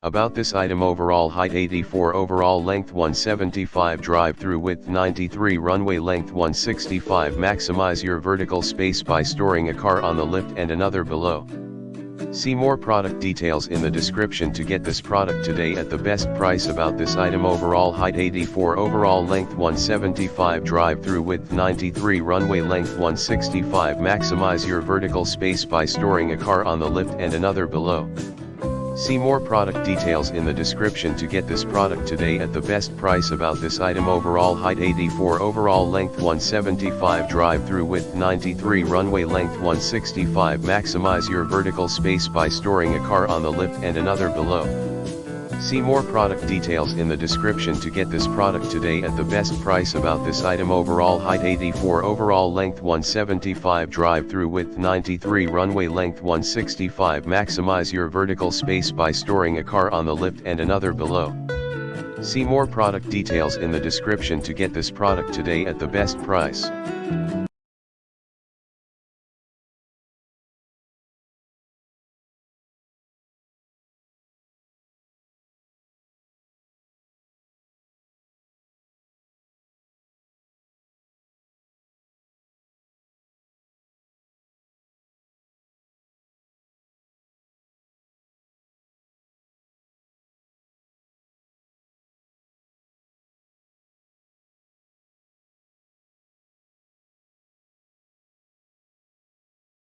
About this item: overall height 84, overall length 175, drive-through width 93, runway length 165. Maximize your vertical space by storing a car on the lift and another below. See more product details in the description to get this product today at the best price. About this item: overall height 84, overall length 175, drive-through width 93, runway length 165. Maximize your vertical space by storing a car on the lift and another below. See more product details in the description to get this product today at the best price. About this item: overall height 84, overall length 175, drive-through width 93, runway length 165. Maximize your vertical space by storing a car on the lift and another below. See more product details in the description to get this product today at the best price. About this item: overall height 84, overall length 175, drive-through width 93, runway length 165. Maximize your vertical space by storing a car on the lift and another below. See more product details in the description to get this product today at the best price.